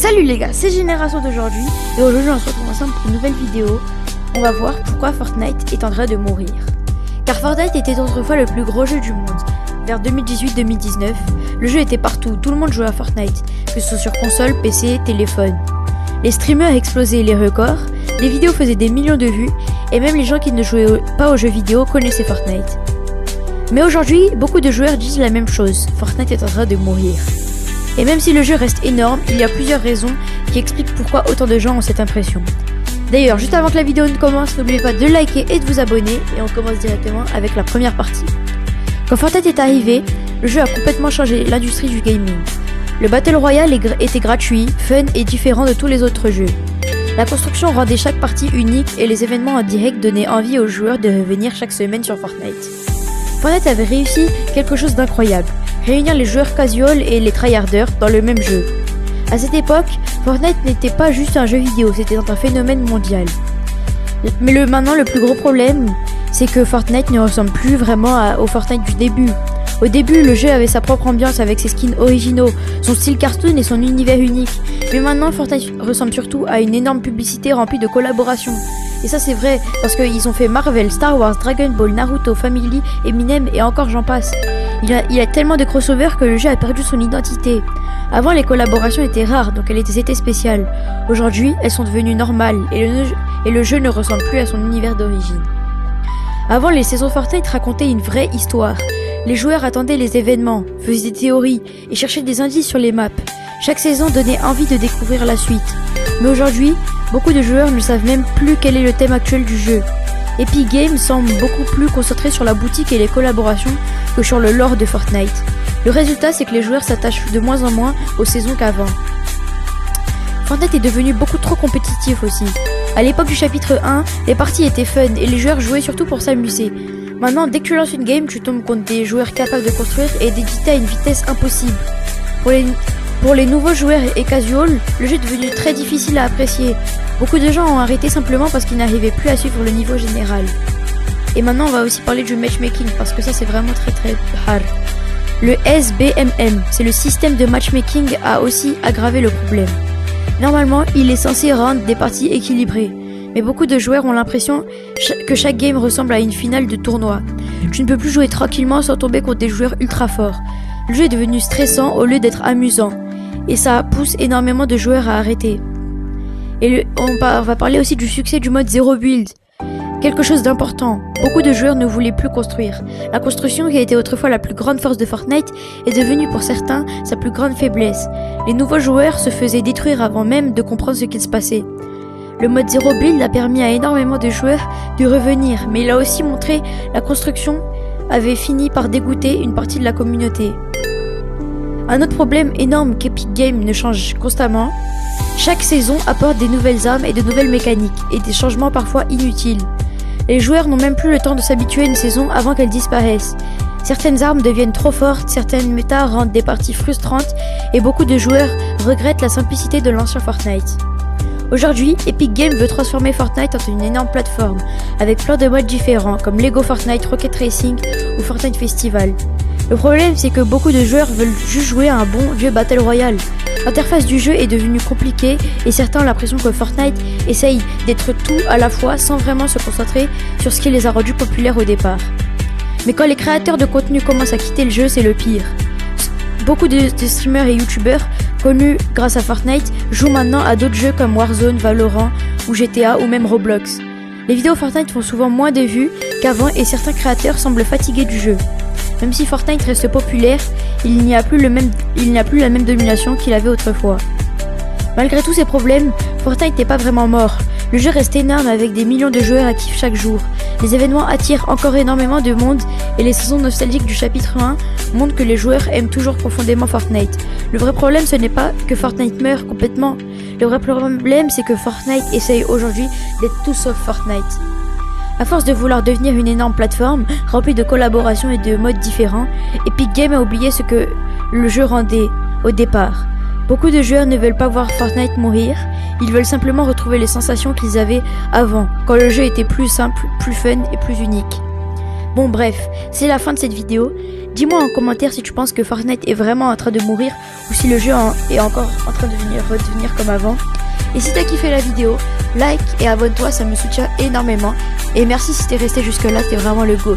Salut les gars, c'est Génération d'aujourd'hui et aujourd'hui on se retrouve ensemble pour une nouvelle vidéo. On va voir pourquoi Fortnite est en train de mourir. Car Fortnite était autrefois le plus gros jeu du monde. Vers 2018-2019, le jeu était partout, tout le monde jouait à Fortnite, que ce soit sur console, PC, téléphone. Les streamers explosaient les records, les vidéos faisaient des millions de vues et même les gens qui ne jouaient pas aux jeux vidéo connaissaient Fortnite. Mais aujourd'hui, beaucoup de joueurs disent la même chose, Fortnite est en train de mourir. Et même si le jeu reste énorme, il y a plusieurs raisons qui expliquent pourquoi autant de gens ont cette impression. D'ailleurs, juste avant que la vidéo ne commence, n'oubliez pas de liker et de vous abonner, et on commence directement avec la première partie. Quand Fortnite est arrivé, le jeu a complètement changé l'industrie du gaming. Le Battle Royale était gratuit, fun et différent de tous les autres jeux. La construction rendait chaque partie unique et les événements en direct donnaient envie aux joueurs de revenir chaque semaine sur Fortnite. Fortnite avait réussi quelque chose d'incroyable, réunir les joueurs casual et les tryharders dans le même jeu. À cette époque, Fortnite n'était pas juste un jeu vidéo, c'était un phénomène mondial. Mais maintenant, le plus gros problème, c'est que Fortnite ne ressemble plus vraiment au Fortnite du début. Au début, le jeu avait sa propre ambiance avec ses skins originaux, son style cartoon et son univers unique. Mais maintenant, Fortnite ressemble surtout à une énorme publicité remplie de collaborations. Et ça c'est vrai, parce qu'ils ont fait Marvel, Star Wars, Dragon Ball, Naruto, Family, Eminem et encore j'en passe. Il y a tellement de crossovers que le jeu a perdu son identité. Avant, les collaborations étaient rares, donc elles étaient spéciales. Aujourd'hui, elles sont devenues normales, et le jeu ne ressemble plus à son univers d'origine. Avant, les saisons Fortnite racontaient une vraie histoire. Les joueurs attendaient les événements, faisaient des théories et cherchaient des indices sur les maps. Chaque saison donnait envie de découvrir la suite. Mais aujourd'hui, beaucoup de joueurs ne savent même plus quel est le thème actuel du jeu. Epic Games semble beaucoup plus concentré sur la boutique et les collaborations que sur le lore de Fortnite. Le résultat, c'est que les joueurs s'attachent de moins en moins aux saisons qu'avant. Fortnite est devenu beaucoup trop compétitif aussi. À l'époque du chapitre 1, les parties étaient fun et les joueurs jouaient surtout pour s'amuser. Maintenant, dès que tu lances une game, tu tombes contre des joueurs capables de construire et d'éditer à une vitesse impossible. Pour les nouveaux joueurs et casual, le jeu est devenu très difficile à apprécier. Beaucoup de gens ont arrêté simplement parce qu'ils n'arrivaient plus à suivre le niveau général. Et maintenant on va aussi parler du matchmaking parce que ça c'est vraiment très hard. Le SBMM, c'est le système de matchmaking, a aussi aggravé le problème. Normalement, il est censé rendre des parties équilibrées. Mais beaucoup de joueurs ont l'impression que chaque game ressemble à une finale de tournoi. Tu ne peux plus jouer tranquillement sans tomber contre des joueurs ultra forts. Le jeu est devenu stressant au lieu d'être amusant. Et ça pousse énormément de joueurs à arrêter. Et on va parler aussi du succès du mode Zero Build. Quelque chose d'important, beaucoup de joueurs ne voulaient plus construire. La construction, qui a été autrefois la plus grande force de Fortnite, est devenue pour certains sa plus grande faiblesse. Les nouveaux joueurs se faisaient détruire avant même de comprendre ce qu'il se passait. Le mode Zero Build a permis à énormément de joueurs de revenir, mais il a aussi montré que la construction avait fini par dégoûter une partie de la communauté. Un autre problème énorme qu'Epic Games ne change constamment, chaque saison apporte des nouvelles armes et de nouvelles mécaniques, et des changements parfois inutiles. Les joueurs n'ont même plus le temps de s'habituer à une saison avant qu'elle disparaisse. Certaines armes deviennent trop fortes, certaines méta rendent des parties frustrantes, et beaucoup de joueurs regrettent la simplicité de l'ancien Fortnite. Aujourd'hui, Epic Games veut transformer Fortnite en une énorme plateforme, avec plein de modes différents, comme Lego Fortnite, Rocket Racing ou Fortnite Festival. Le problème, c'est que beaucoup de joueurs veulent juste jouer à un bon vieux Battle Royale. L'interface du jeu est devenue compliquée et certains ont l'impression que Fortnite essaye d'être tout à la fois sans vraiment se concentrer sur ce qui les a rendus populaires au départ. Mais quand les créateurs de contenu commencent à quitter le jeu, c'est le pire. Beaucoup de streamers et youtubeurs connus grâce à Fortnite jouent maintenant à d'autres jeux comme Warzone, Valorant ou GTA ou même Roblox. Les vidéos Fortnite font souvent moins de vues qu'avant et certains créateurs semblent fatigués du jeu. Même si Fortnite reste populaire, il n'y a plus la même domination qu'il avait autrefois. Malgré tous ces problèmes, Fortnite n'est pas vraiment mort. Le jeu reste énorme avec des millions de joueurs actifs chaque jour. Les événements attirent encore énormément de monde et les saisons nostalgiques du chapitre 1 montrent que les joueurs aiment toujours profondément Fortnite. Le vrai problème, ce n'est pas que Fortnite meurt complètement. Le vrai problème, c'est que Fortnite essaye aujourd'hui d'être tout sauf Fortnite. À force de vouloir devenir une énorme plateforme, remplie de collaborations et de modes différents, Epic Games a oublié ce que le jeu rendait au départ. Beaucoup de joueurs ne veulent pas voir Fortnite mourir, ils veulent simplement retrouver les sensations qu'ils avaient avant, quand le jeu était plus simple, plus fun et plus unique. Bon bref, c'est la fin de cette vidéo. Dis-moi en commentaire si tu penses que Fortnite est vraiment en train de mourir ou si le jeu est encore en train de redevenir comme avant. Et si t'as kiffé la vidéo, like et abonne-toi, ça me soutient énormément. Et merci si t'es resté jusque là, t'es vraiment le GOAT.